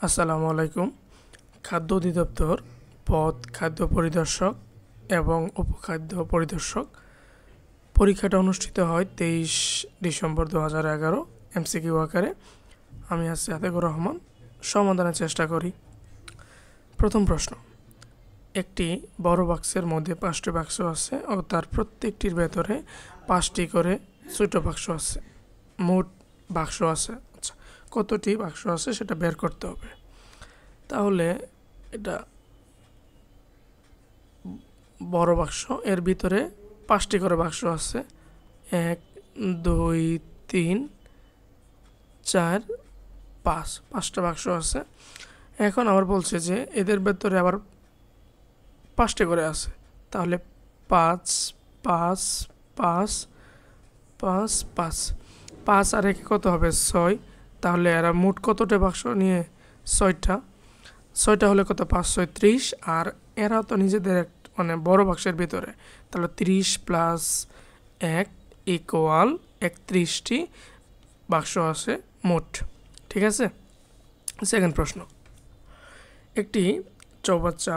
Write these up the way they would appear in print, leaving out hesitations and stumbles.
আসসালামু আলাইকুম। খাদ্য অধিদপ্তর পদ খাদ্য পরিদর্শক এবং উপখাদ্য পরিদর্শক পরীক্ষাটা অনুষ্ঠিত হয় 23 ডিসেম্বর 2011 এমসিকিউ আকারে। আমি আছি আতিকুর রহমান, সমাধানের চেষ্টা করি। প্রথম প্রশ্ন, একটি বড় বাক্সের মধ্যে 5টি বাক্স আছে ও তার প্রত্যেকটির ভেতরে 5টি করে ছোট বাক্স আছে। মোট বাক্স আছে, আচ্ছা কতটি বাক্স আছে সেটা বের করতে হবে। তাহলে এটা বড় বাক্স, এর ভিতরে 5টি করে বাক্স আছে, 1 2 3 4 5, 5টা বাক্স আছে। এখন আবার বলছে যে এদের ভেতরে আবার 5টি করে আছে, তাহলে 5 5 5 5 5 5 আর একে কত হবে 6। তাহলে এরা মোট কতটা বাক্স নিয়ে 6টা হলে কত 5 6 30, আর এরা তো নিজেদের মানে বড় বাক্সের ভিতরে, তাহলে 30 প্লাস 1 ইকুয়াল 31টি বাক্স আছে মোট। ঠিক আছে। সেকেন্ড প্রশ্ন, একটি চৌবাচ্চা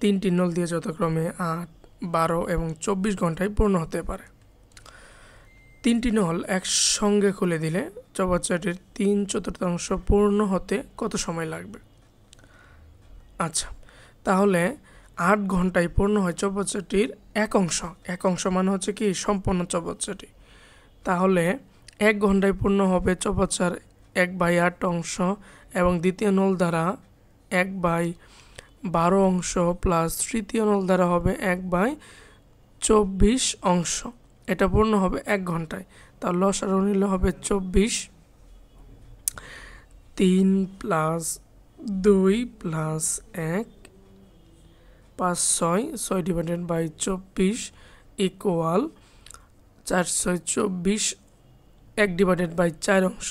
3টি নল দিয়ে যথাক্রমে 8 12 এবং 24 ঘন্টায় পূর্ণ হতে পারে। 3টি নল একসঙ্গে খুলে দিলে চৌবাচ্চাটির 3/4 পূর্ণ হতে কত সময় লাগবে? আচ্ছা, তাহলে 8 ঘন্টায় পূর্ণ হয় চৌবাচ্চাটির এক অংশ মানে হচ্ছে কি সম্পূর্ণ চৌবাচ্চাটি। তাহলে 1 ঘন্টায় পূর্ণ হবে চৌবাচ্চার 1/8 অংশ, এবং দ্বিতীয় নল দ্বারা 1/12 অংশ প্লাস তৃতীয় নল দ্বারা হবে 1/24 অংশ। এটা পূর্ণ হবে 1 ঘন্টায়। তাহলে লসাগু নিলে হবে 24, 3 plus 2 plus 1 5 6 divided by 24 equal 4 6 24, 1 divided by 4 অংশ।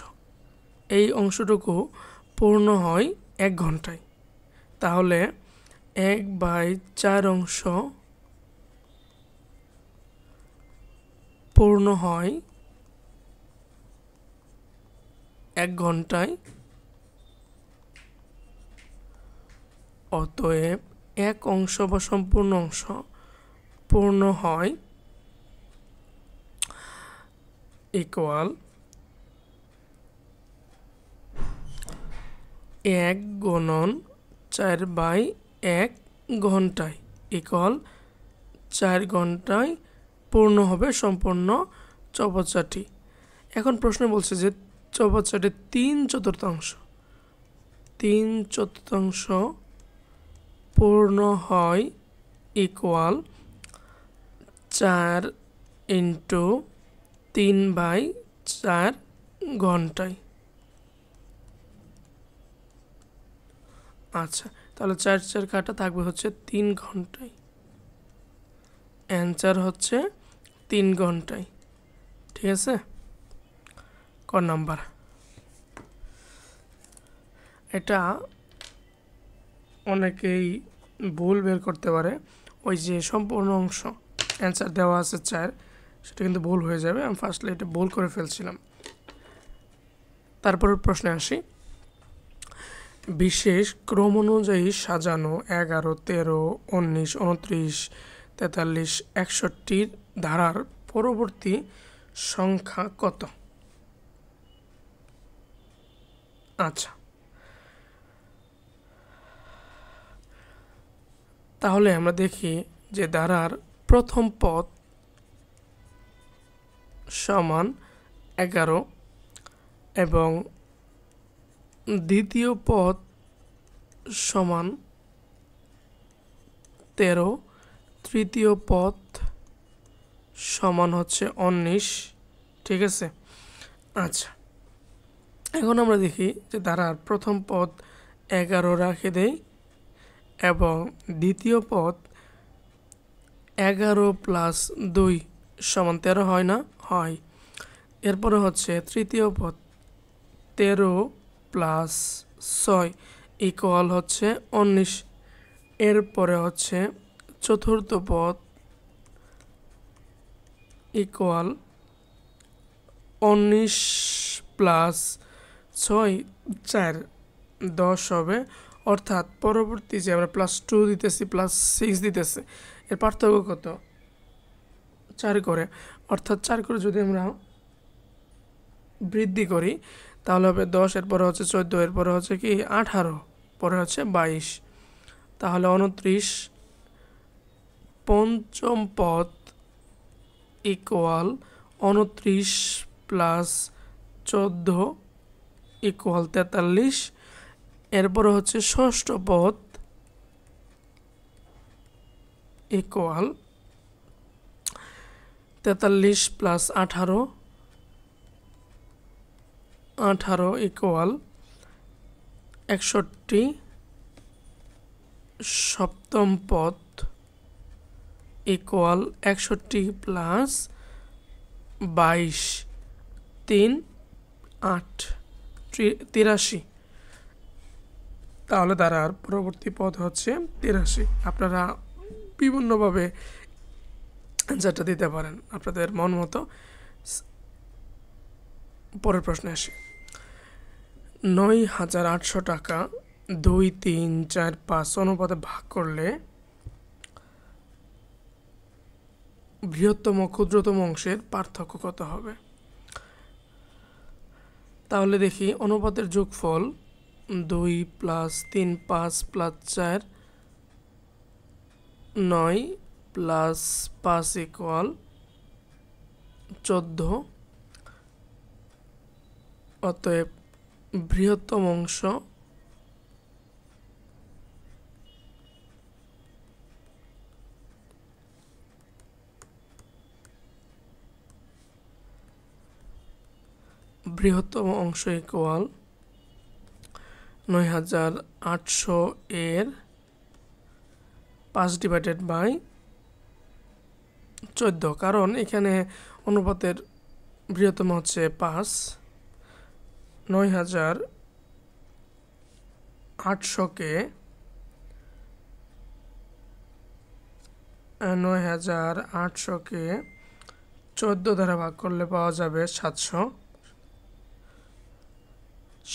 এই অংশটুকু পূর্ণ হয় 1 ঘন্টায়। তাহলে 1/4 অংশ পূর্ণ হয় 1 ঘন্টায়। অতএব 1 অংশ বা সম্পূর্ণ অংশ পূর্ণ হয় ইকুয়াল 1 গুণন 4/1 ঘন্টায় ইকুয়াল 4 ঘন্টায় পূর্ণ হবে সম্পূর্ণ চৌবাচ্চাটি। এখন প্রশ্ন বলছে যে চৌবাচ্চাটির 3/4 পূর্ণ হয় ইকুয়াল 4 ইন্টু 3/4 ঘন্টায়। আচ্ছা, তাহলে 4 4 কাটা থাকবে হচ্ছে 3 ঘন্টায়। অ্যান্সার হচ্ছে 3 ঘন্টায়। ঠিক আছে। ক নাম্বার, এটা অনেকেই ভুল বের করতে পারে। ওই যে সম্পূর্ণ অংশ অ্যান্সার দেওয়া আছে 4, সেটা কিন্তু ভুল হয়ে যাবে। আমি ফার্স্টলি এটা ভুল করে ফেলছিলাম। তারপরের প্রশ্নে আসি। বিশেষ ক্রম অনুযায়ী সাজানো 11 13 19 29 43 61 ধারার পরবর্তী সংখ্যা কত? আচ্ছা, তাহলে আমরা দেখি যে ধারার প্রথম পদ সমান 11 এবং দ্বিতীয় পদ সমান 13, তৃতীয় পদ সমান হচ্ছে 19। ঠিক আছে। আচ্ছা, এখন আমরা দেখি যে ধারার প্রথম পদ 11 রাখে দেই এবং দ্বিতীয় পদ 11 প্লাস 2 সমান 13 হয় না? হয়। এরপরে হচ্ছে তৃতীয় পদ 13 প্লাস 6 ইকুয়াল হচ্ছে 19। এরপরে হচ্ছে চতুর্থ পদ ইকুয়াল 19 প্লাস 6 4 10 হবে, অর্থাৎ পরবর্তী যে আমরা +2 দিতেছি +6 দিতেছে, এর পার্থক্য কত? 4 করে। অর্থাৎ 4 করে যদি আমরা বৃদ্ধি করি তাহলে হবে 10, এরপরে হচ্ছে 14, এরপরে হচ্ছে কি 18, পরে হচ্ছে 22, তাহলে 29 পঞ্চম পদ ইকুয়াল 29 + 14 ইকুয়াল 43। এরপরে হচ্ছে ষষ্ঠ পদ ইকুয়াল 43 + 18, 18 ইকুয়াল 61। সপ্তম পদ ইকুয়াল 61 + 22, 3 8 83। তাহলে তার পরবর্তী পদ হচ্ছে 83। আপনারা বিভিন্নভাবে যেটা দিতে পারেন আপনাদের মন মতো। পরের প্রশ্নে আসি। ৯,৮০০ টাকা 2, 3, 4, 5 অনুপাতে ভাগ করলে বৃহত্তম ক্ষুদ্রতম অংশের পার্থক্য কত হবে? তাহলে দেখি, অনুপাতের যোগফল 2 + 3, 5 + 4, 9 + 5 ইকুয়াল 14। অতএব বৃহত্তম অংশ ইকুয়াল ৯,৮০০ এর 5/14, কারণ এখানে অনুপাতের বৃহত্তম হচ্ছে 5। ৯,৮০০কে 14 দ্বারা ভাগ করলে পাওয়া যাবে 700।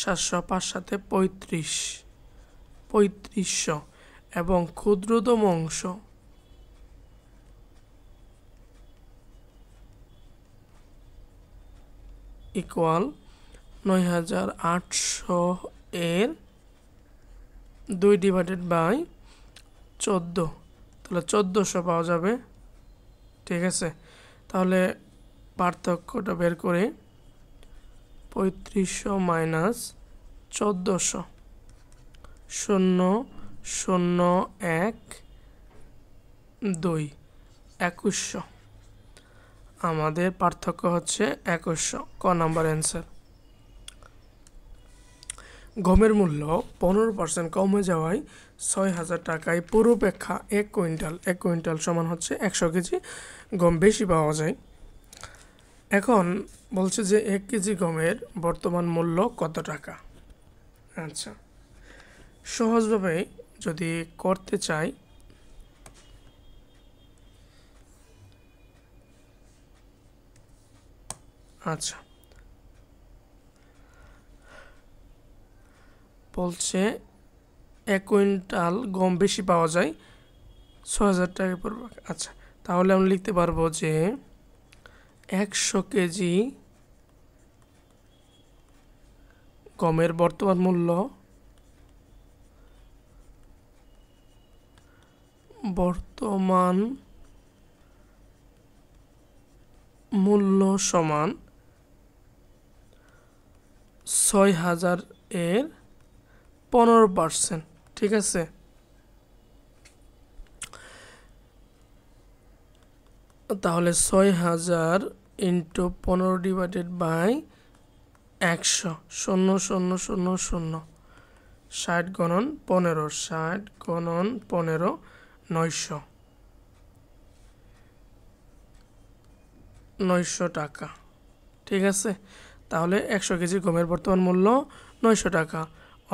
700, 5 সাথে 35, 3500, এবং ক্ষুদ্রতম অংশ ইকুয়াল ৯,৮০০ এর 2/14, তাহলে 1400 পাওয়া যাবে। ঠিক আছে, তাহলে পার্থক্যটা বের করে 3500 - 1400, 0 0 1 2, 2100। আমাদের পার্থক্য হচ্ছে 2100, ক নাম্বার অ্যান্সার। গমের মূল্য 15% কমে যাওয়ায় 6,000 টাকায় পূর্বাপেক্ষা 1 কুইন্টাল সমান হচ্ছে 100 কেজি গম বেশি পাওয়া যায়। এখন বলছে যে 1 কেজি গমের বর্তমান মূল্য কত টাকা। আচ্ছা, সহজভাবে যদি করতে চাই, আচ্ছা বলছে 1 কুইন্টাল গম বেশি পাওয়া যায় 6,000 টাকা পড়বে। আচ্ছা, তাহলে আমরা লিখতে পারবো যে 100 কেজি গমের বর্তমান মূল্য সমান 6,000 এর 15%। ঠিক আছে, তাহলে 6,000 × 15/100, 0 0 0 0, 60 × 15, 60 × 15, 900 টাকা। ঠিক আছে, তাহলে 100 কেজি গমের বর্তমান মূল্য 900 টাকা।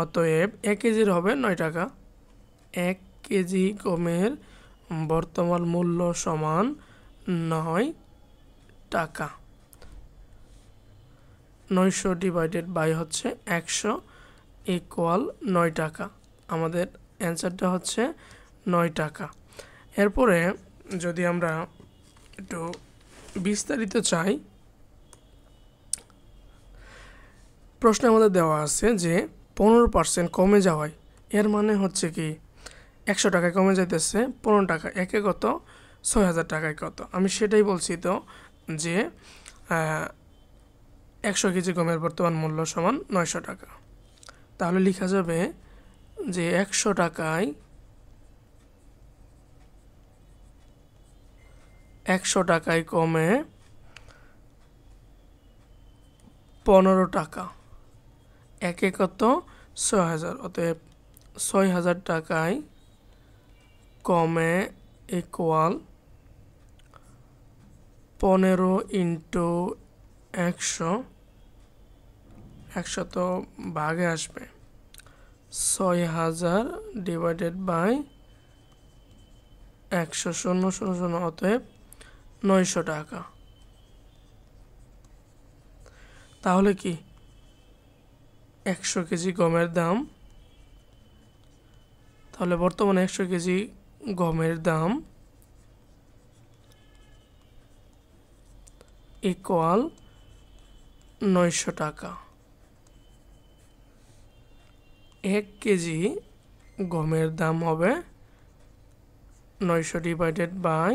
অতএব 1 কেজির হবে 9 টাকা। 1 কেজি গমের বর্তমান মূল্য সমান 9 টাকা। 900 / হচ্ছে 100, ইকুয়াল 9 টাকা। আমাদের অ্যান্সারটা হচ্ছে 9 টাকা। এরপরে যদি আমরা একটু বিস্তারিত চাই, প্রশ্নে আমাদের দেওয়া আছে যে 15% কমে যাওয়ায়, এর মানে হচ্ছে কি 100 টাকায় কমে যাইতেছে 15 টাকা, একে কত 6000 টাকায় কত। আমি সেটাই বলছি তো যে 100 কেজি গমের বর্তমান মূল্য সমান 900 টাকা। তাহলে লেখা যাবে যে 100 টাকায় কমে 15 টাকা, একে কত 6000, অতএব 6000 টাকায় কমে ইকুয়াল 15 ইন্টু 100, 100 তো ভাগে আসবে, 6000 ডিভাইডেড বাই 100, 0 0 0, অতএব 900 টাকা। তাহলে কি 100 কেজি গমের দাম, তাহলে বর্তমানে 100 কেজি গমের দাম ইকুয়াল 900 টাকা। 1 কেজি গমের দাম হবে 900 ডিভাইডেড বাই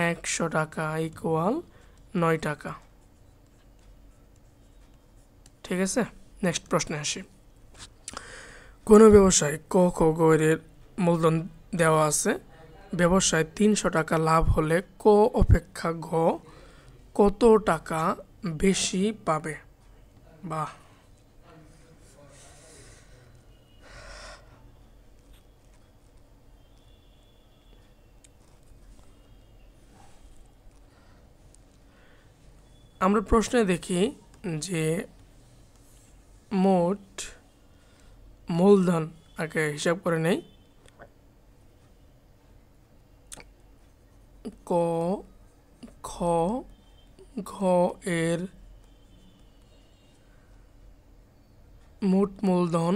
100 টাকা ইকুয়াল 9 টাকা। ঠিক আছে, নেক্সট প্রশ্নে আসি। কোনো ব্যবসায় ক, খ, গ এর মূলধন দেওয়া আছে। ব্যবসায় 300 টাকা লাভ হলে ক অপেক্ষা ঘ কত টাকা বেশি পাবে? বাহ, আমরা প্রশ্নে দেখি যে মোট মূলধন আগে হিসাব করে নেই। ক, খ, ঘ এর মোট মূলধন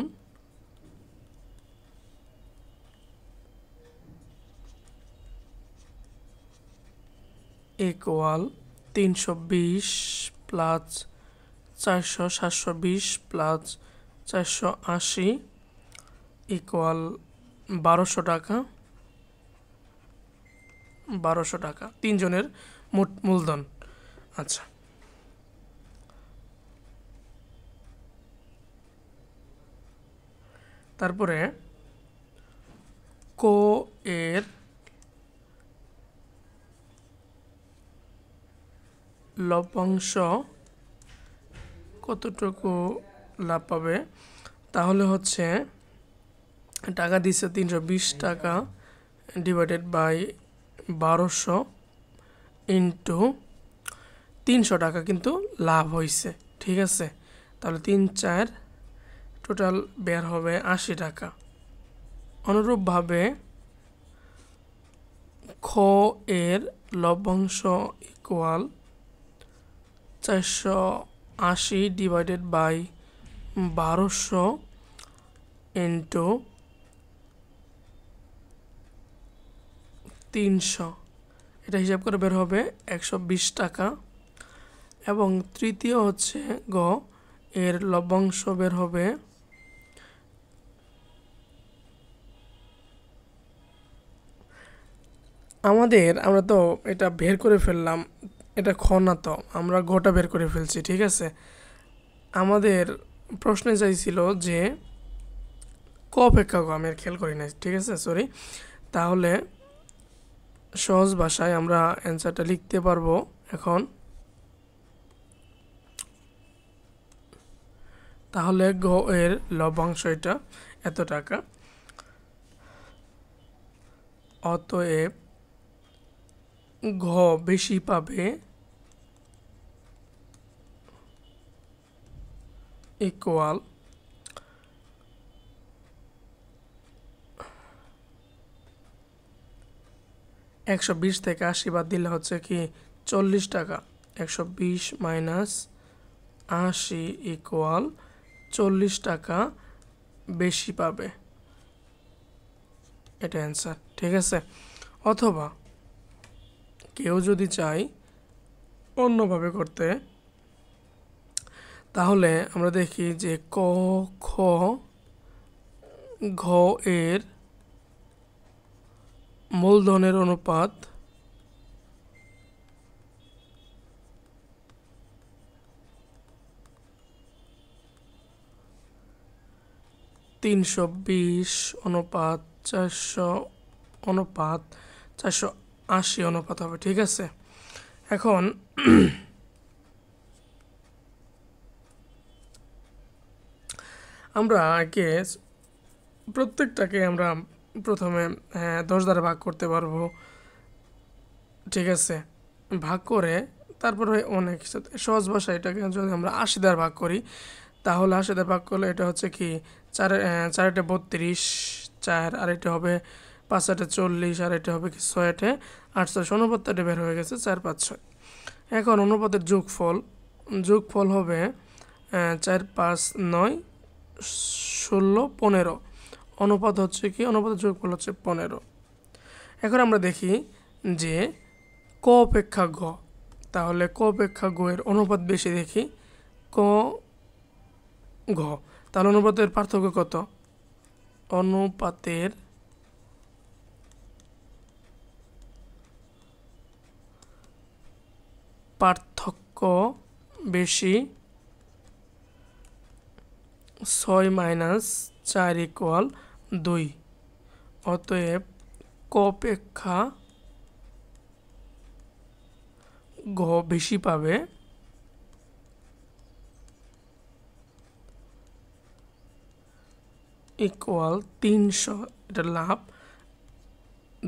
ইকুয়াল 320 প্লাস 400, 720 প্লাস 480 ইকুয়াল 1200 টাকা। 1200 টাকা তিনজনের মোট মূলধন। আচ্ছা, তারপরে ক এর লভ্যাংশ কতটুকু লাভ পাবে? তাহলে হচ্ছে টাকা দিচ্ছে 320 টাকা ডিভাইডেড বাই 1200 ইন্টু 300 টাকা কিন্তু লাভ হয়েছে। ঠিক আছে, তাহলে 3 4 টোটাল বের হবে 80 টাকা। অনুরূপভাবে খ এর লভ্যাংশ ইকুয়াল 480 ডিভাইডেড বাই 1200 ইন্টু 300, এটা হিসাব করে বের হবে 120 টাকা। এবং তৃতীয় হচ্ছে গ এর লভ্যাংশ বের হবে আমরা তো এটা বের করে ফেললাম, এটা খ না, তো আমরা ঘটা বের করে ফেলছি। ঠিক আছে, আমাদের প্রশ্নে চাইছিল যে ক অপেক্ষা গ, আমি আর খেয়াল করি না। ঠিক আছে, সরি। তাহলে সহজ ভাষায় আমরা অ্যান্সারটা লিখতে পারবো এখন। তাহলে গ এর লভ্যাংশ এটা এত টাকা, অতএব ঘ বেশি পাবে ইকুয়াল 120 থেকে 80 বাদ দিলে হচ্ছে কি 40 টাকা। 120 মাইনাস 80 ইকুয়াল 40 টাকা বেশি পাবে, এটা অ্যান্সার। ঠিক আছে, অথবা কেউ যদি চায় অন্যভাবে করতে, তাহলে আমরা দেখি যে ক, খ, ঘ এর মূলধনের অনুপাত 320 অনুপাত 400 অনুপাত 480 অনুপাত হবে। ঠিক আছে, এখন আমরা আগে প্রত্যেকটাকে আমরা প্রথমে 10 দ্বারা ভাগ করতে পারবো। ঠিক আছে, ভাগ করে তারপরে অনেক সহজ ভাষায় এটাকে যদি আমরা 80 দ্বারা ভাগ করি, তাহলে 80 দ্বারা ভাগ করলে এটা হচ্ছে কি 4 32 4, আর এটা হবে 5 40, আর এটা হবে কি 6 8, অনুপাতটা বের হয়ে গেছে 4 5 6। এখন অনুপাতের যোগফল হবে 4 5 9 16 15। অনুপাত হচ্ছে কি, অনুপাতের যোগফল হচ্ছে 15। এখন আমরা দেখি যে ক অপেক্ষা ঘ, তাহলে ক অপেক্ষা ঘ এর অনুপাত বেশি দেখি, ক ঘ, তাহলে অনুপাতের পার্থক্য কত? অনুপাতের পার্থক্য বেশি, 6 - 4 = 2। অতএব ক অপেক্ষা ঘ বেশি পাবে, ইকুয়াল 300, এটা লাভ,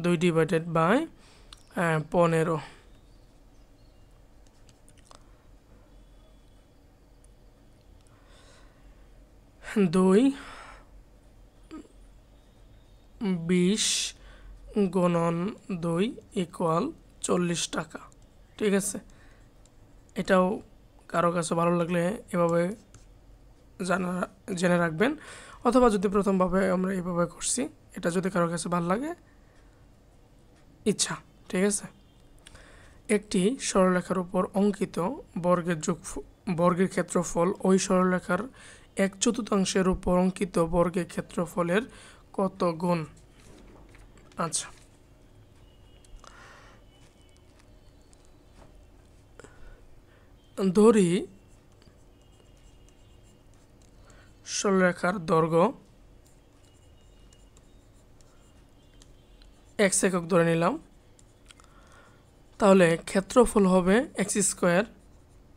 2/15। 2 20 গুণন 2 ইকুয়াল 40 টাকা। ঠিক আছে, এটাও কারো কাছে ভালো লাগলে এভাবে জেনে রাখবেন, অথবা যদি প্রথমভাবে আমরা এইভাবে করছি, এটা যদি কারো কাছে ভালো লাগে ইচ্ছা। ঠিক আছে, একটি সরলরেখার উপর অঙ্কিত বর্গের ক্ষেত্রফল ওই সরলরেখার 1/4 উপর অঙ্কিত বর্গের ক্ষেত্রফলের কত গুণ? আচ্ছা, ধরি সরলরেখার দৈর্ঘ্য x একক ধরে নিলাম, তাহলে ক্ষেত্রফল হবে x²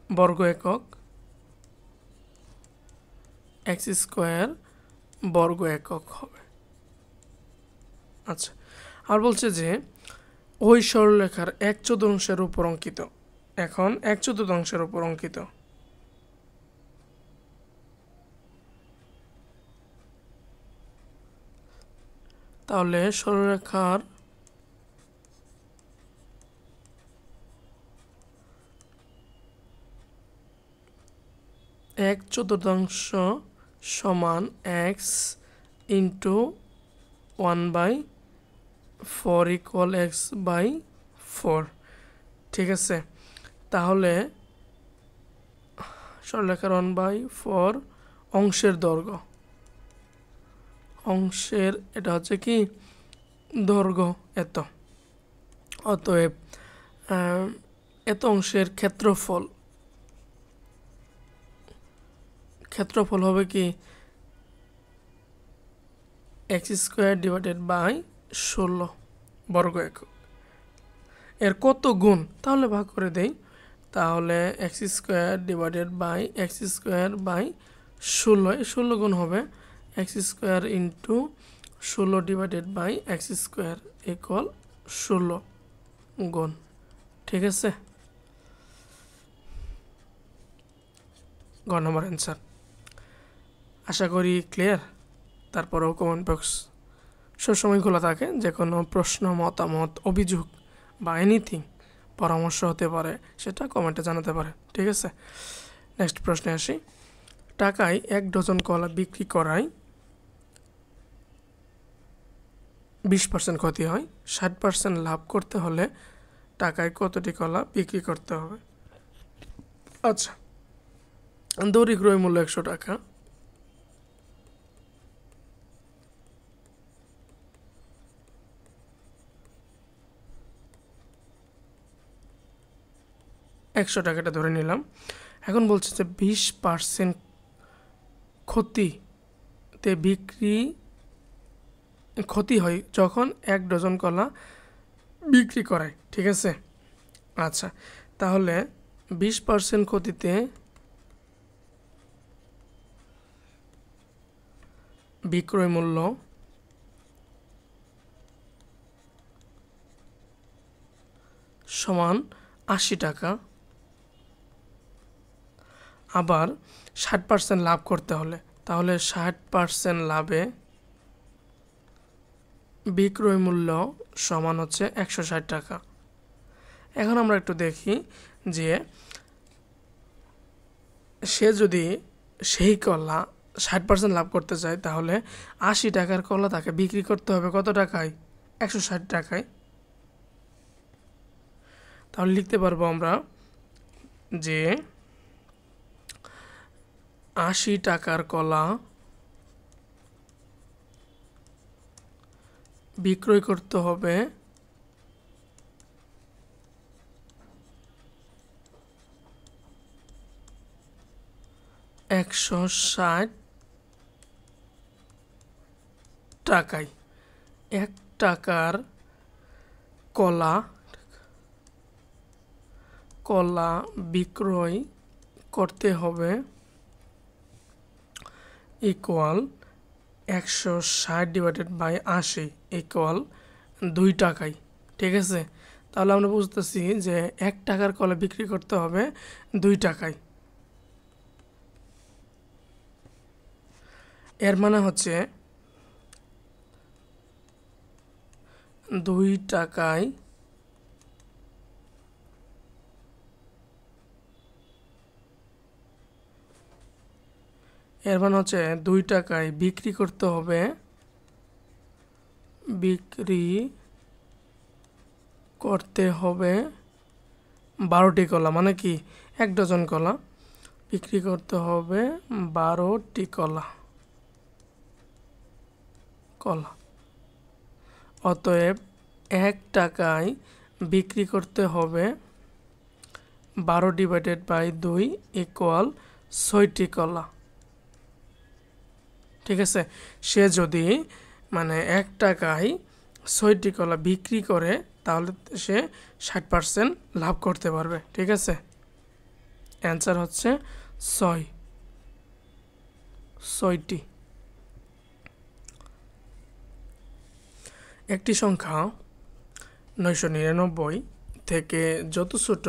বর্গ একক, x² বর্গ একক হবে। আচ্ছা, আর বলছে যে ওই সরলরেখার 1/4 উপর অঙ্কিত, এখন 1/4 উপর অঙ্কিত, তাহলে সরলরেখার 1/4 সমান x × 1/4 ইকুয়াল x/4। ঠিক আছে, তাহলে সরলরেখার 1/4 অংশের দৈর্ঘ্য, অংশের এটা হচ্ছে কি দৈর্ঘ্য এত, অতএব এত অংশের ক্ষেত্রফল হবে কি x² / 16 বর্গ একক। এর কত গুণ? তাহলে ভাগ করে দেই, তাহলে x² / x² / 16, 16 গুণ হবে x² × 16 / x² ইকুয়াল 16 গুণ। ঠিক আছে, গ নম্বর অ্যান্সার। আশা করি ক্লিয়ার। তারপরেও কমেন্ট বক্স সবসময় খোলা থাকে, যে কোনো প্রশ্ন, মতামত, অভিযোগ বা এনিথিং পরামর্শ হতে পারে, সেটা কমেন্টে জানাতে পারে। ঠিক আছে, নেক্সট প্রশ্নে আসি। টাকায় 1 ডজন কলা বিক্রি করায় 20% ক্ষতি হয়। 60% লাভ করতে হলে টাকায় কতটি কলা বিক্রি করতে হবে? আচ্ছা, দড়ি ক্রয় মূল্য 100 টাকা। টাকাটা ধরে নিলাম। এখন বলছে যে 20% ক্ষতিতে ক্ষতি হয় যখন 1 ডজন কলা বিক্রি করায়। ঠিক আছে, আচ্ছা, তাহলে 20% ক্ষতিতে বিক্রয় মূল্য সমান 80 টাকা। আবার 60% লাভ করতে হলে, তাহলে 60% লাভে বিক্রয় মূল্য সমান হচ্ছে 160 টাকা। এখন আমরা একটু দেখি যে সে যদি সেই কলা 60% লাভ করতে চায়, তাহলে 80 টাকার কলা তাকে বিক্রি করতে হবে কত টাকায়? 160 টাকায়। তাহলে লিখতে পারবো আমরা যে 80 টাকার কলা বিক্রয় করতে হবে 160 টাকায়। 1 টাকার কলা বিক্রয় করতে হবে ইকুয়াল 160 ডিভাইডেড বাই 80 ইকুয়াল 2 টাকায়। ঠিক আছে, তাহলে আমরা বুঝতেছি যে 1 টাকার কলা বিক্রি করতে হবে 2 টাকায়। এর মানে হচ্ছে 2 টাকায় বিক্রি করতে হবে 12টি কলা, মানে কি 1 ডজন কলা বিক্রি করতে হবে 12টি কলা। অতএব 1 টাকায় বিক্রি করতে হবে 12 ডিভাইডেড বাই 2 ইকুয়াল 6টি কলা। ঠিক আছে, সে যদি মানে 1 টাকায় 6টি কলা বিক্রি করে, তাহলে সে 60% লাভ করতে পারবে। ঠিক আছে, অ্যান্সার হচ্ছে 6টি। একটি সংখ্যা 999 থেকে যত ছোট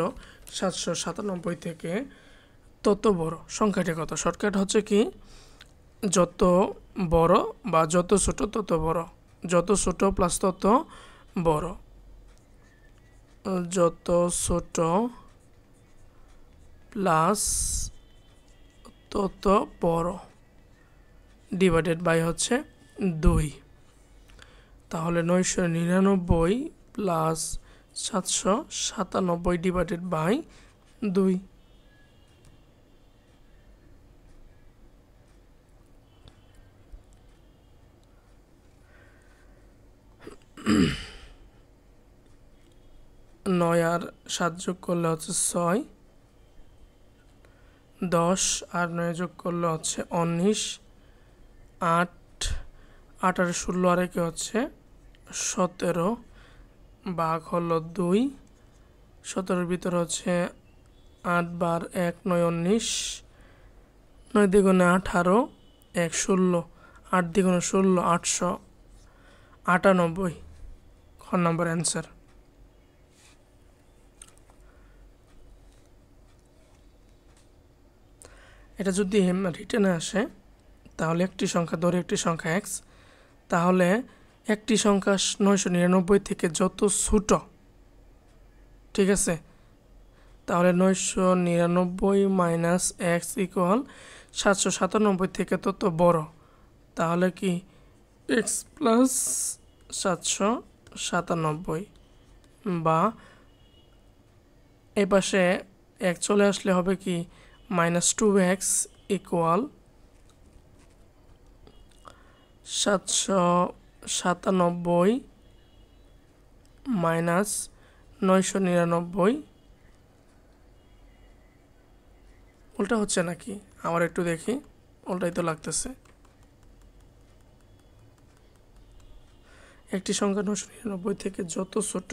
797 থেকে তত বড় সংখ্যাটি কত? শর্টকাট হচ্ছে কি, যত বড় বা যত ছোট তত বড়, যত ছোট প্লাস তত বড়, যত ছোট প্লাস তত বড় ডিভাইডেড বাই হচ্ছে 2। তাহলে 999 প্লাস 797 ডিভাইডেড বাই 2। নয় আর 7 যোগ করলে হচ্ছে 6, 10 আর 9 যোগ করলে হচ্ছে 19, 8 আর 16 আর 1 হচ্ছে 17, ভাগ হলো 2, 17-এর ভিতরে হচ্ছে 8 বার 1 9 19, 9 দ্বিগুণে 18, 1 16, 8 দ্বিগুণে 16 898। খ নম্বর অ্যান্সার। এটা যদি রিটেনে আসে, তাহলে একটি সংখ্যা ধরে একটি সংখ্যা x, তাহলে একটি সংখ্যা 999 থেকে যত ছোট, ঠিক আছে, তাহলে 999 মাইনাস x ইকুয়াল 797 থেকে তত বড়, তাহলে কি x প্লাস 797 বা এই পাশে 1 চলে আসলে হবে কি -2x ইকুয়াল 797 মাইনাস 999। উল্টা হচ্ছে নাকি আমার একটু দেখি, উল্টাই তো লাগতেছে। একটি সংখ্যা 999 থেকে যত ছোট,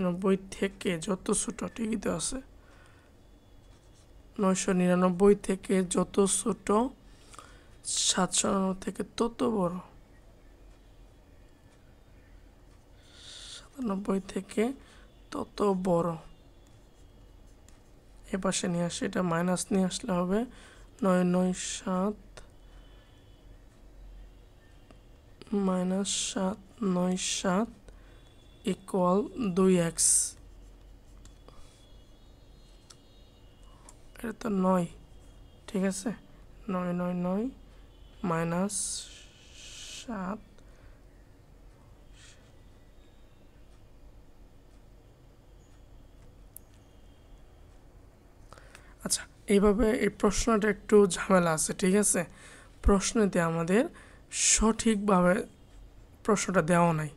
90 থেকে যত ছোট, ঠিকই তো আছে। 999 থেকে যত ছোট, 799 থেকে তত বড়, 97 থেকে তত বড়। এ পাশে নিয়ে আসে, এটা মাইনাস নিয়ে আসলে হবে 997 মাইনাস 797 ইকুয়াল 2x। এটা তো 9, ঠিক আছে। 999 মাইনাস 7। আচ্ছা, এইভাবে এই প্রশ্নটা একটু ঝামেলা আছে, ঠিক আছে। প্রশ্নতে আমাদের সঠিকভাবে প্রশ্নটা দেওয়া নাই,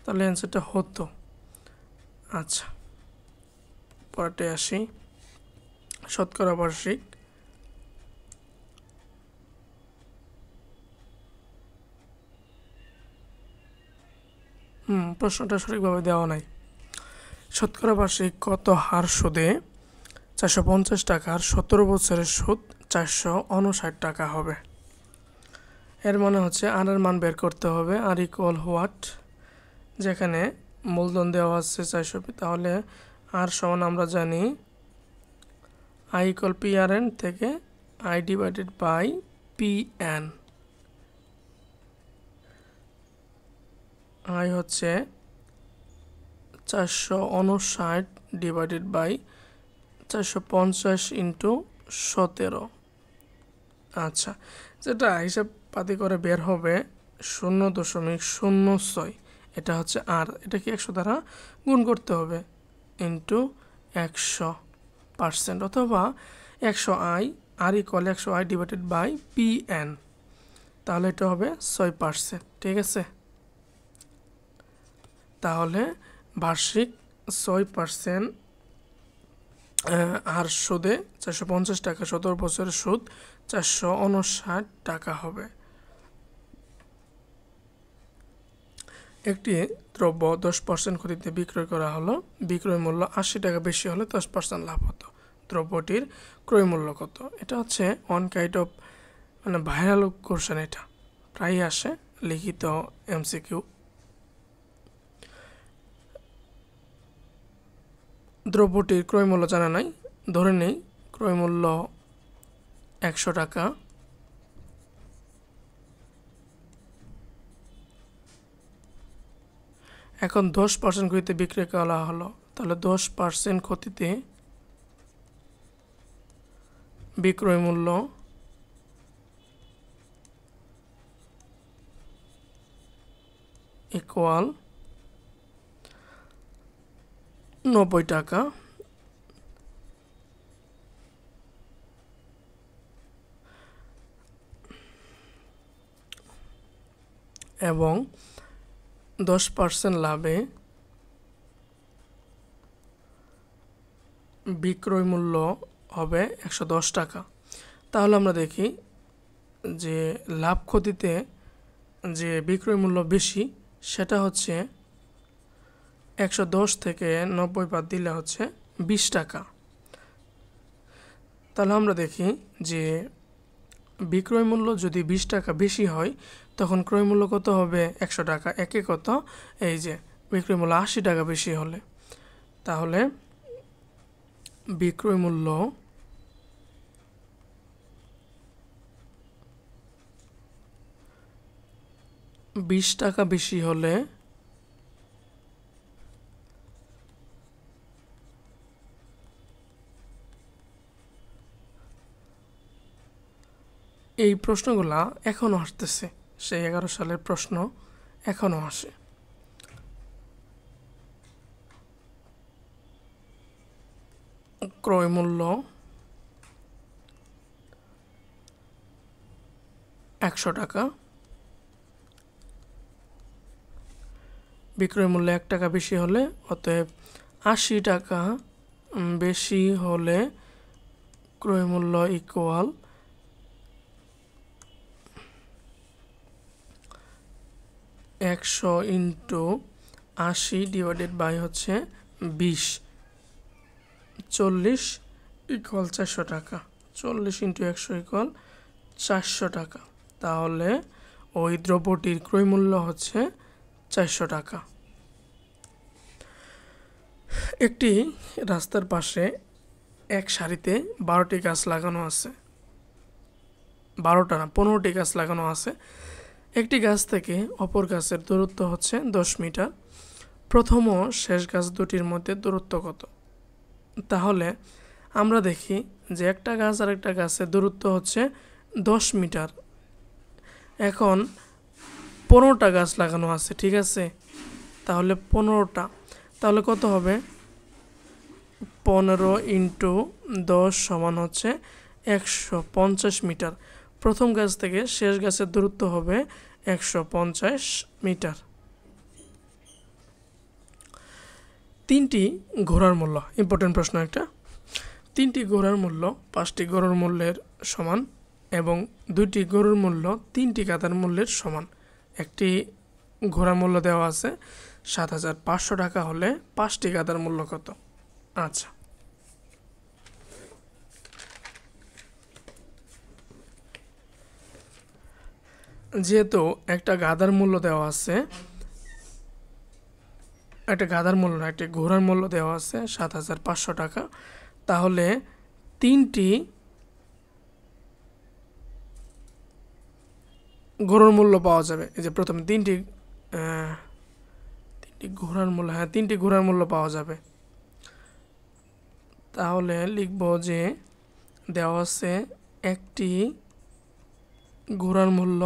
তাহলে অ্যান্সারটা হতো। আচ্ছা, পরেরটা আসি। শতকরা বার্ষিক প্রশ্নটা সঠিকভাবে দেওয়া নাই। শতকরা বার্ষিক কত হার সুদে 450 টাকার 17 বছরের সুদ 459 টাকা হবে? এর মানে হচ্ছে আর এর মান বের করতে হবে। আর ইকুয়াল হোয়াট, যেখানে মূলধন দেওয়া আছে 400, তাহলে আর সমান আমরা জানি I equal P R N থেকে I divided by P N. I হচ্ছে 459 ডিভাইডেড বাই 450 ইন্টু 17। আচ্ছা, যেটা হিসাব পাতি করে বের হবে 0.06। এটা হচ্ছে আর, এটা কি 100 দ্বারা গুণ করতে হবে ইন্টু 100% অথবা 100 আই, আর equal 100 I divided by P N, তাহলে এটা হবে 6%, ঠিক আছে। তাহলে বার্ষিক 6% আর সুদে 450 টাকা, 17 বছরের সুদ 459 টাকা হবে। একটি দ্রব্য 10% ক্ষতিতে বিক্রয় করা হলো, বিক্রয় মূল্য 80 টাকা বেশি হলে 10% লাভ হতো। দ্রব্যটির ক্রয় মূল্য কত? এটা হচ্ছে ওয়ান কাইন্ড অফ মানে ভাইরাল কোশ্চেন, এটা প্রায় আসে লিখিত এমসিকিউ। দ্রব্যটির ক্রয় মূল্য জানা নাই, ধরে নেই ক্রয় মূল্য 100 টাকা। এখন 10% ক্ষতিতে বিক্রয় করা হলো, তাহলে 10% ক্ষতিতে বিক্রয় মূল্য ইকুয়াল 90 টাকা। এবং 10% লাভে বিক্রয় মূল্য হবে 110 টাকা। তাহলে আমরা দেখি যে লাভ ক্ষতিতে যে বিক্রয় মূল্য বেশি, সেটা হচ্ছে 110 থেকে 90 বাদ দিলে হচ্ছে 20 টাকা। তাহলে আমরা দেখি যে বিক্রয় মূল্য যদি 20 টাকা বেশি হয়, তখন ক্রয় মূল্য কত হবে 100 টাকা। একে কত, এই যে বিক্রয় মূল্য 80 টাকা বেশি হলে, তাহলে বিক্রয় মূল্য টাকা বেশি হলে এই প্রশ্নগুলা এখনও আসতেছে, সেই 11 সালের প্রশ্ন এখনও আসে। ক্রয় মূল্য 100 টাকা, বিক্রয় মূল্য 1 টাকা বেশি হলে, অতএব 80 টাকা বেশি হলে ক্রয় মূল্য ইকুয়াল 100 ইন্টু 80 ডিভাইডেড বাই হচ্ছে 20, 40 ইকুয়াল 400 টাকা। 40 ইন্টু 100 ইকুয়াল 400 টাকা। তাহলে ওই দ্রব্যটির ক্রয় মূল্য হচ্ছে 400 টাকা। একটি রাস্তার পাশে এক সারিতে 12টি গাছ লাগানো আছে। 12টা না, 15টি গাছ লাগানো আছে। একটি গাছ থেকে অপর গাছের দূরত্ব হচ্ছে 10 মিটার। প্রথম ও শেষ গাছ দুটির মধ্যে দূরত্ব কত? তাহলে আমরা দেখি যে একটা গাছ আর একটা গাছের দূরত্ব হচ্ছে 10 মিটার। এখন 15টা গাছ লাগানো আছে, ঠিক আছে? তাহলে 15টা, তাহলে কত হবে? 15 ইন্টু 10 সমান হচ্ছে 150 মিটার। প্রথম গাছ থেকে শেষ গাছের দূরত্ব হবে 150 মিটার। 3টি ঘোড়ার মূল্য, ইম্পর্টেন্ট প্রশ্ন একটা। 3টি ঘোড়ার মূল্য 5টি গরুর মূল্যের সমান এবং 2টি গরুর মূল্য 3টি গাধার মূল্যের সমান। একটি ঘোড়ার মূল্য দেওয়া আছে 7500 টাকা হলে 5টি গাধার মূল্য কত? আচ্ছা, যেহেতু একটা গাধার মূল্য দেওয়া আছে, একটা গাধার মূল্য না, একটা ঘোড়ার মূল্য দেওয়া আছে 7500 টাকা, তাহলে 3টি গরুর মূল্য পাওয়া যাবে। এই যে প্রথমে 3টি ঘোড়ার মূল্য, হ্যাঁ 3টি ঘোড়ার মূল্য পাওয়া যাবে। তাহলে লিখব যে দেওয়া আছে একটি ঘোড়ার মূল্য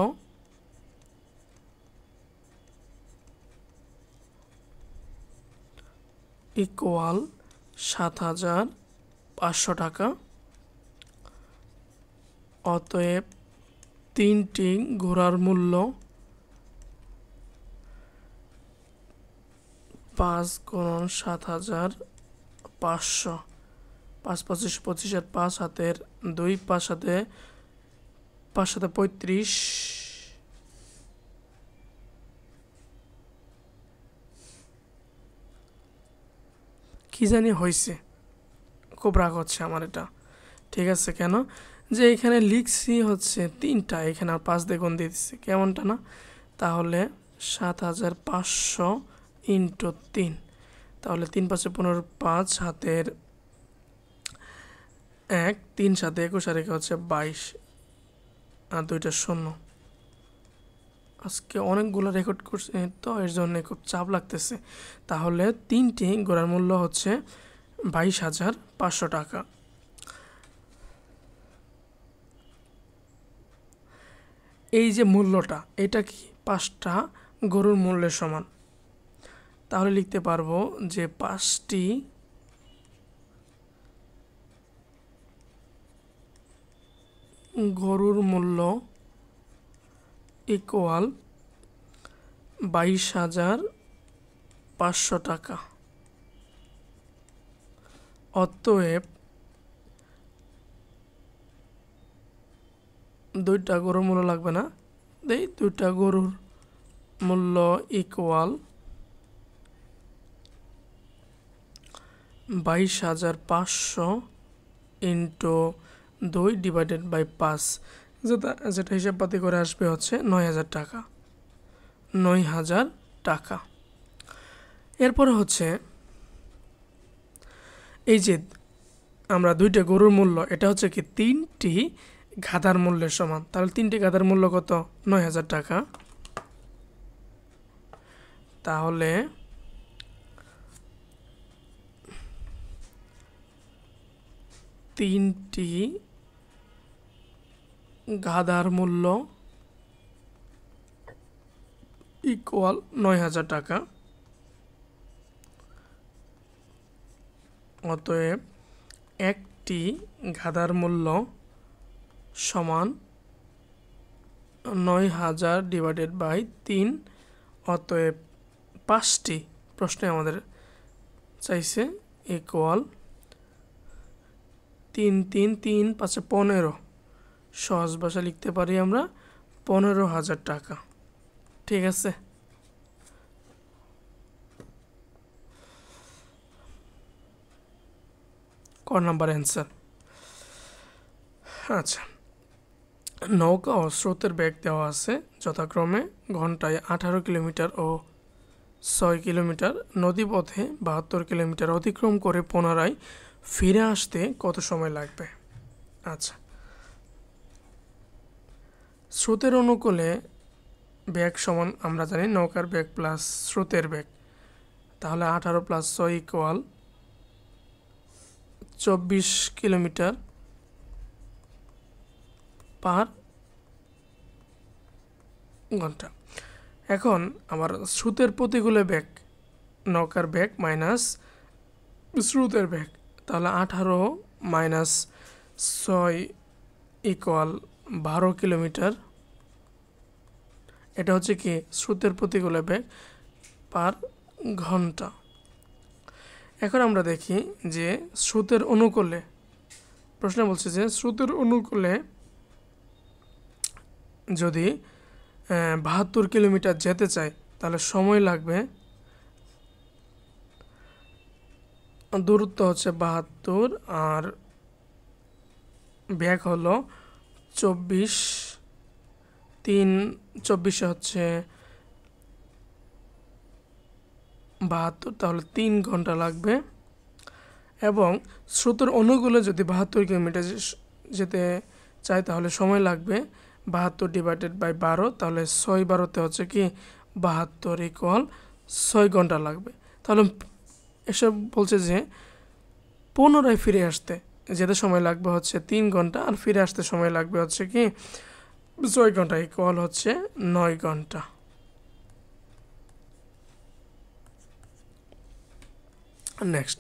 ইকুয়াল 7500 টাকা। অতএব 3টি ঘোড়ার মূল্য 5 গুণন 7500, 5 25 25 আর 5 হাতের 2, 5 হাতে 35, কি জানি হয়েছে, খুব রাগ হচ্ছে আমার এটা। ঠিক আছে, কেন যে এখানে লিখছি হচ্ছে 3টা, এখানে আর 5 দিয়ে গুণ দিয়ে দিচ্ছি, কেমনটা না? তাহলে 7500 ইন্টু 3, তাহলে 3 5 15, 5 হাতের 1, 3 সাথে 21 আর 1 হচ্ছে 22 আর 2টা 0। আজকে অনেকগুলো রেকর্ড করছি তো এর জন্য খুব চাপ লাগতেছে। তাহলে 3টি ঘোড়ার মূল্য হচ্ছে 22500 টাকা। এই যে মূল্যটা, এটা কি 5টা গরুর মূল্যের সমান। তাহলে লিখতে পারবো যে 5টি গরুর মূল্য ইকুয়াল 22500 টাকা। অতএব 2টা গরুর মূল্য লাগবে না, এই 2টা গরুর মূল্য ইকুয়াল 22500 ইন্টু 2 ডিভাইডেড বাই 5, যেটা হিসাবপাতি করে আসবে হচ্ছে 9000 টাকা। 9000 টাকা। এরপরে হচ্ছে এই যে আমরা 2টা গরুর মূল্য, এটা হচ্ছে কি 3টি গাধার মূল্যের সমান। তাহলে 3টি গাধার মূল্য কত? 9000 টাকা। তাহলে তিনটি গাধার মূল্য ইকুয়াল ৯,০০০ টাকা। অতএব একটি গাধার মূল্য সমান ৯,০০০ ডিভাইডেড বাই ৩। অতএব ৫টি প্রশ্নে আমাদের চাইছে ইকুয়াল ৩ ৩ ৩ ৫ ১৫। সহজ ভাষা লিখতে পারি আমরা ১৫,০০০ টাকা। ঠিক আছে, ক নাম্বার অ্যান্সার। আচ্ছা, নৌকা ও স্রোতের বেগ দেওয়া আছে যথাক্রমে ঘন্টায় ১৮ কিলোমিটার ও ৬ কিলোমিটার। নদীপথে ৭২ কিলোমিটার অতিক্রম করে পুনরায় ফিরে আসতে কত সময় লাগবে? আচ্ছা, স্রোতের অনুকূলে বেগ সমান আমরা জানি নৌকার বেগ প্লাস স্রোতের বেগ, তাহলে ১৮ প্লাস ৬ ইকুয়াল ২৪ কিলোমিটার পার ঘন্টা। এখন আবার স্রোতের প্রতিকূলে বেগ, নৌকার বেগ মাইনাস স্রোতের বেগ, তাহলে ১৮ মাইনাস ৬ ইকুয়াল ১২ কিলোমিটার। এটা হচ্ছে কি স্রোতের প্রতিকূলে বেগ পার ঘন্টা। এখন আমরা দেখি যে স্রোতের অনুকূলে, প্রশ্ন বলছে যে স্রোতের অনুকূলে যদি ৭২ কিলোমিটার যেতে চাই তাহলে সময় লাগবে, দূরত্ব হচ্ছে ৭২ আর বেগ হলো ২৪, ২৪ হচ্ছে ৭২, তাহলে ৩ ঘন্টা লাগবে। এবং স্রোতের অনুকূলে যদি ৭২ কিলোমিটার যেতে চাই তাহলে সময় লাগবে ৭২ ডিভাইডেড বাই ১২, তাহলে ৬ ১২তে হচ্ছে কি ৭২ ইকুয়াল ৬ ঘন্টা লাগবে। তাহলে এসব বলছে যে পুনরায় ফিরে আসতে যেতে সময় লাগবে হচ্ছে ৩ ঘন্টা আর ফিরে আসতে সময় লাগবে হচ্ছে কি ৬ ঘন্টা, ইকুয়াল হচ্ছে ৯ ঘন্টা। নেক্সট,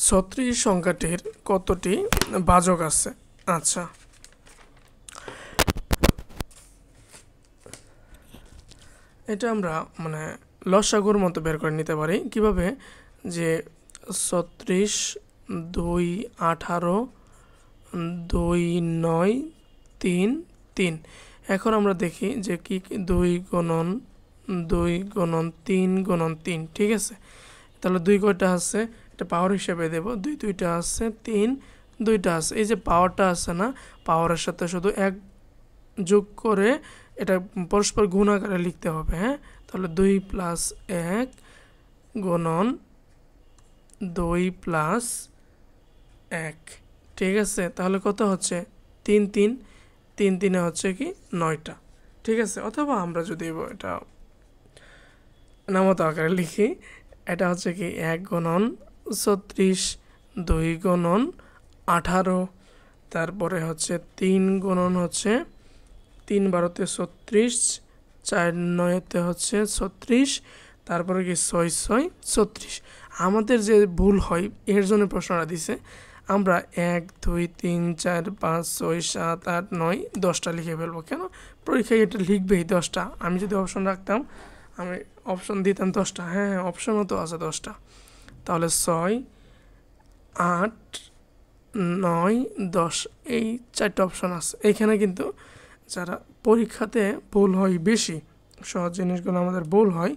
৩৬ সংখ্যাটির কতটি বাচক আছে? আচ্ছা, এটা আমরা মানে লসাগুর মতো বের করে নিতে পারি। কিভাবে? যে ৩৬, ২ ১৮, ২ ৯, ৩ ৩। এখন আমরা দেখি যে কি ২ গুণন ২ গুণন ৩ গুণন ৩। ঠিক আছে, তাহলে ২ কয়টা আছে এটা পাওয়ার হিসেবে দেব, ২ দুইটা আছে, ৩ দুইটা আছে। এই যে পাওয়ারটা আছে না, পাওয়ারের সাথে শুধু ১ যোগ করে এটা পরস্পর গুণ আকারে লিখতে হবে। হ্যাঁ, তাহলে ২ প্লাস ১ গুণন ২ প্লাস ১। ঠিক আছে, তাহলে কত হচ্ছে ৩ ৩, ৩ ৩ হচ্ছে কি ৯টা। ঠিক আছে, অথবা আমরা যদি এটা নামতা আকারে লিখি, এটা হচ্ছে কি ১ গুণন ৩৬, ২ গুণন ১৮, তারপরে হচ্ছে ৩ গুণন হচ্ছে ৩ ১২তে ৩৬, ৪ ৯তে হচ্ছে ৩৬, তারপরে কি ৬ ৬ ৩৬। আমাদের যে ভুল হয় এর জন্য প্রশ্নটা দিছে, আমরা ১ ২ ৩ ৪ ৫ ৬ ৭ ৮ ৯ 10টা লিখে ফেলবো। কেন? পরীক্ষায় এটা লিখবেই 10টা। আমি যদি অপশন রাখতাম আমি অপশন দিতাম 10টা। হ্যাঁ, অপশনও তো আছে 10টা। তাহলে ৬ ৮ ৯ 10 এই 4টা অপশন আছে। এইখানে কিন্তু যারা পরীক্ষাতে ভুল হয় বেশি, সহজ জিনিসগুলো আমাদের ভুল হয়,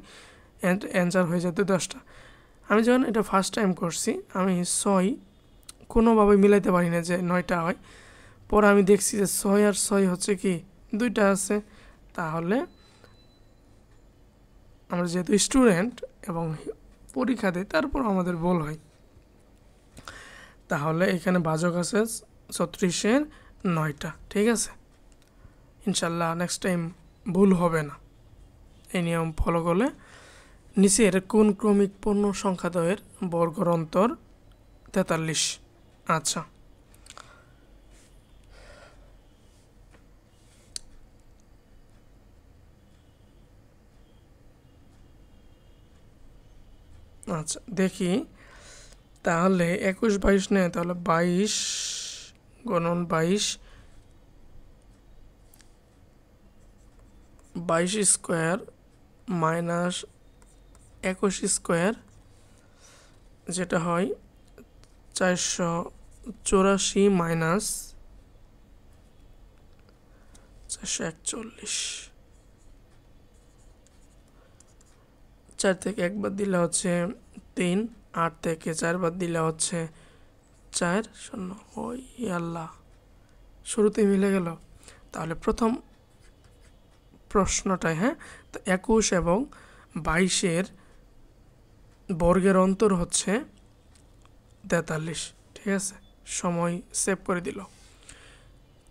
অ্যান্সার হয়ে যেত 10টা। আমি যখন এটা ফার্স্ট টাইম করছি আমি ৬ কোনোভাবে মিলাইতে পারি না যে 9টা হয়। পরে আমি দেখছি যে ৬ আর ৬ হচ্ছে কি 2টা আছে। তাহলে আমরা যেহেতু স্টুডেন্ট এবং পরীক্ষা দিই, তারপর আমাদের ভুল হয়। তাহলে এখানে ভাজক আছে ৩৬-এর 9টা। ঠিক আছে, ইনশাল্লাহ নেক্সট টাইম ভুল হবে না এই নিয়ম ফলো করলে। নিচের কোন ক্রমিক পূর্ণ সংখ্যাদ্বয়ের বর্গের অন্তর ৪৩? আচ্ছা, আচ্ছা দেখি, তাহলে 21 22 নেয়, তাহলে 22 গুণন 22, 22 স্কোয়ার মাইনাস 21 স্কোয়ার, যেটা হয় 484 মাইনাস 441। 4 থেকে 1 বাদ দিলে হচ্ছে 3, 8 থেকে 4 বাদ দিলে হচ্ছে 4 শূন্য। ওই আল্লাহ, শুরুতেই মিলে গেল। তাহলে প্রথম প্রশ্নটায়, হ্যাঁ, তো 21 এবং 22-এর বর্গের অন্তর হচ্ছে 43। ঠিক আছে, সময় সেভ করে দিল।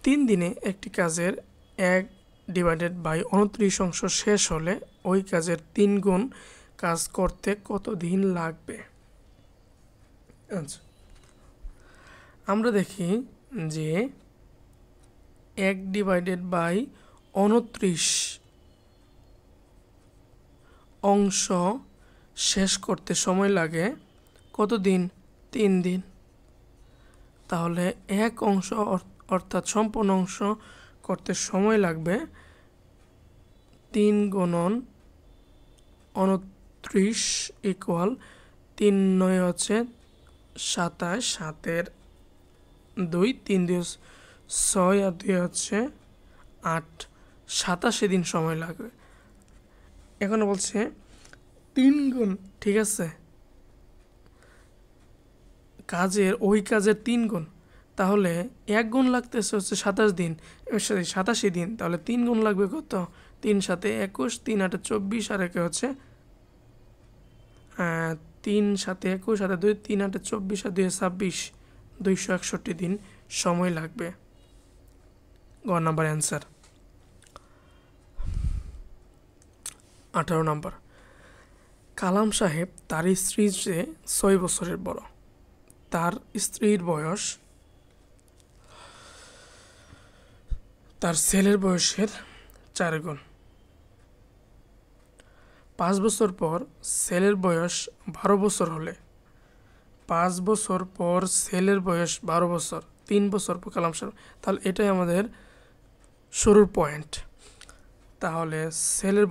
3 দিনে একটি কাজের 1/29 অংশ শেষ হলে ওই কাজের 3 গুণ কাজ করতে কত দিন লাগবে? আচ্ছা, আমরা দেখি যে 1/29 অংশ শেষ করতে সময় লাগে কত দিন? 3 দিন। তাহলে এক অংশ অর্থাৎ সম্পূর্ণ অংশ করতে সময় লাগবে 3 গুণন 29 ইকুয়াল 3 9 হচ্ছে 27, 7-এর 2, 3 2 6 আর 2 হচ্ছে 8, 87 দিন সময় লাগবে। এখন বলছে 3 গুণ, ঠিক আছে, ওই কাজের 3 গুণ, তাহলে 1 গুণ লাগতেছে হচ্ছে 27 দিন, 87 দিন, তাহলে 3 গুণ লাগবে কত? 3 7 21, 3 8 24, আর একে হচ্ছে 3 7 21, 7 2 3 8 24, আর 2 26, 261 দিন সময় লাগবে। গ নাম্বার অ্যান্সার। 18 নাম্বার, কালাম সাহেব তার স্ত্রীর চেয়ে 6 বছরের বড়। তার স্ত্রীর বয়স তার ছেলের বয়সের 4 গুণ। 5 বছর পর ছেলের বয়স 12 বছর হলে, 5 বছর পর ছেলের বয়স 12 বছর, 3 বছর পর কালাম সাহেব, তাহলে এটাই আমাদের শুরুর পয়েন্ট। তাহলে ছেলের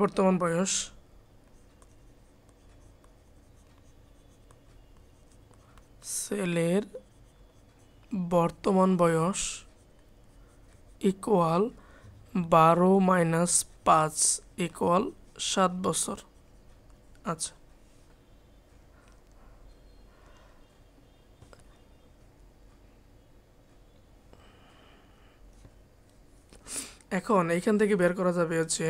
বর্তমান বয়স ইকুয়াল 12 মাইনাস 5 ইকুয়াল 7 বছর। আচ্ছা, এখন এইখান থেকে বের করা যাবে হচ্ছে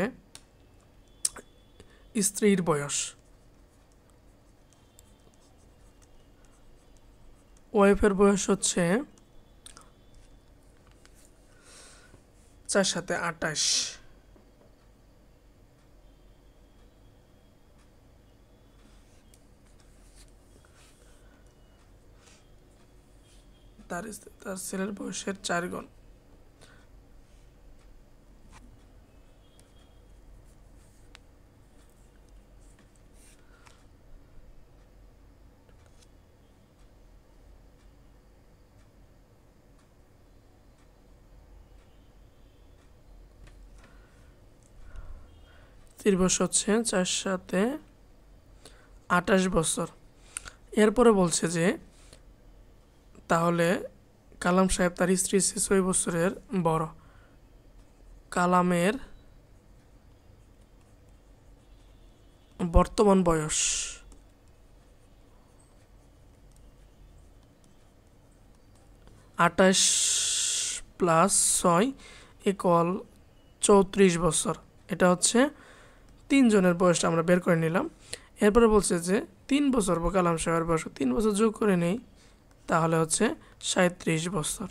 স্ত্রীর বয়স। ওয়াইফের বয়স হচ্ছে 4 7 28, তার ছেলের বয়সের 4 গুণ। স্ত্রীর বয়স হচ্ছে 4 7 28 বছর। এরপরে বলছে যে তাহলে কালাম সাহেব তার স্ত্রী 6 বছরের বড়। কালামের বর্তমান বয়স আটাশ প্লাস 6 ইকুয়াল 34 বছর। এটা হচ্ছে 3 জনের বয়সটা আমরা বের করে নিলাম। এরপরে বলছে যে 3 বছর পর কালাম সাহেবের বয়স, 3 বছর যোগ করে নেই, তাহলে হচ্ছে 37 বছর।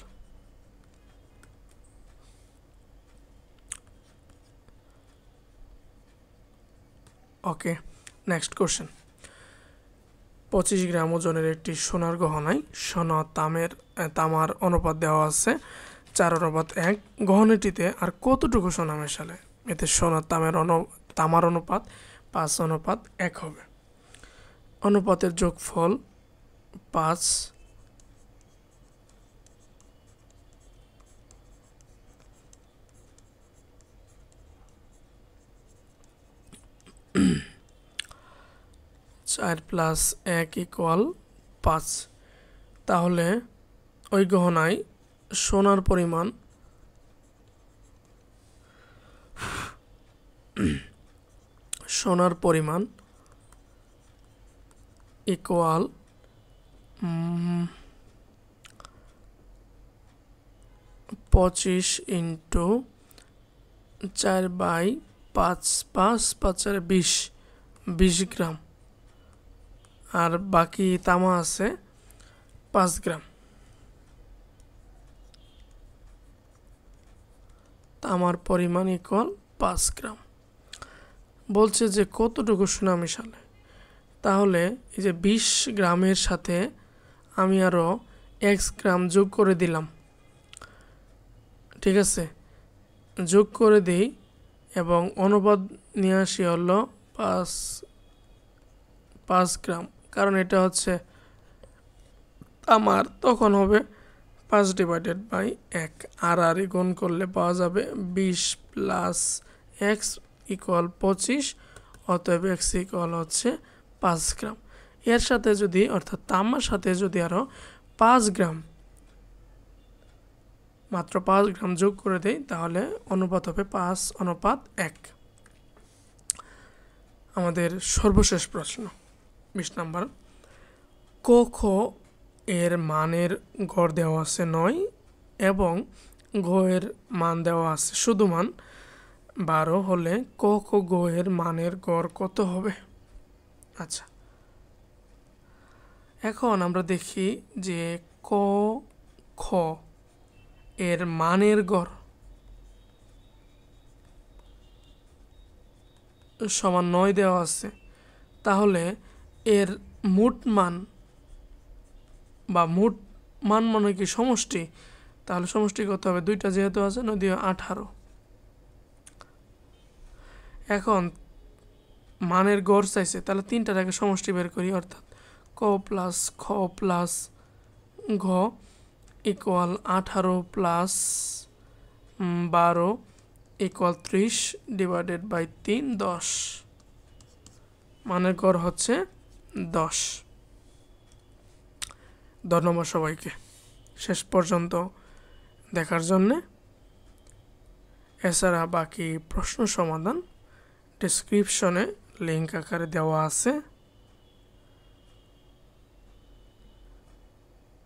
ওকে, নেক্সট কোশ্চেন। 25 গ্রাম ওজনের একটি সোনার গহনায় সোনা তামার অনুপাত দেওয়া আছে 4:1। গহনাটিতে আর কতটুকু সোনা মেশালে এতে সোনা তামার অনুপাত 5:1 হবে? অনুপাতের যোগফল 5, চার প্লাস 1 ইকুয়াল 5। তাহলে ওই গহনায় সোনার পরিমাণ ইকুয়াল 25 ইন্টু 4/5, 5 20 গ্রাম, আর বাকি তামা আছে 5 গ্রাম। তামার পরিমাণ ইকুয়াল 5 গ্রাম। বলছে যে কতটুকু সোনা মেশালে। তাহলে এই যে 20 গ্রামের সাথে আমি আরও x গ্রাম যোগ করে দিলাম, ঠিক আছে, যোগ করে দিই এবং অনুপাত নিয়ে আসি হলো 5 গ্রাম, কারণ এটা হচ্ছে তামার, তখন হবে 5/1 আর গুণ করলে পাওয়া যাবে 20 প্লাস x ইকুয়াল 25, অতএব x ইকুয়াল হচ্ছে 5 গ্রাম। এর সাথে যদি, অর্থাৎ তামার সাথে যদি আরও 5 গ্রাম, মাত্র 5 গ্রাম যোগ করে দেই, তাহলে অনুপাত হবে 5:1। আমাদের সর্বশেষ প্রশ্ন 20 নম্বর। ক খ এর মানের গড় দেওয়া আছে 9 এবং ঘ এর মান দেওয়া আছে শুধু মান 12 হলে ক খ গ এর মানের গড় কত হবে? আচ্ছা, এখন আমরা দেখি যে ক খ এর মানের গড় সমান 9 দেওয়া আছে, তাহলে এর মোট মান বা মোট মান মানে কি সমষ্টি, তাহলে সমষ্টি কত হবে? 2টা যেহেতু আছে, 9 দিয়ে 18। এখন মানের গড় চাইছে, তাহলে 3টার আগে সমষ্টি বের করি, অর্থাৎ ক প্লাস খ প্লাস ঘ ইকুয়াল 18 প্লাস 12 ইকুয়াল 30/3 10। মানের গড় হচ্ছে 10। ধন্যবাদ সবাইকে শেষ পর্যন্ত দেখার জন্যে। এছাড়া বাকি প্রশ্ন সমাধান ডেসক্রিপশনে লিঙ্ক আকারে দেওয়া আছে,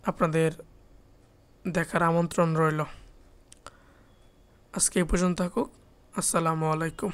আপনাদের দেখার আমন্ত্রণ রইল। আজকে এই পর্যন্ত থাকুক। আসসালামু আলাইকুম।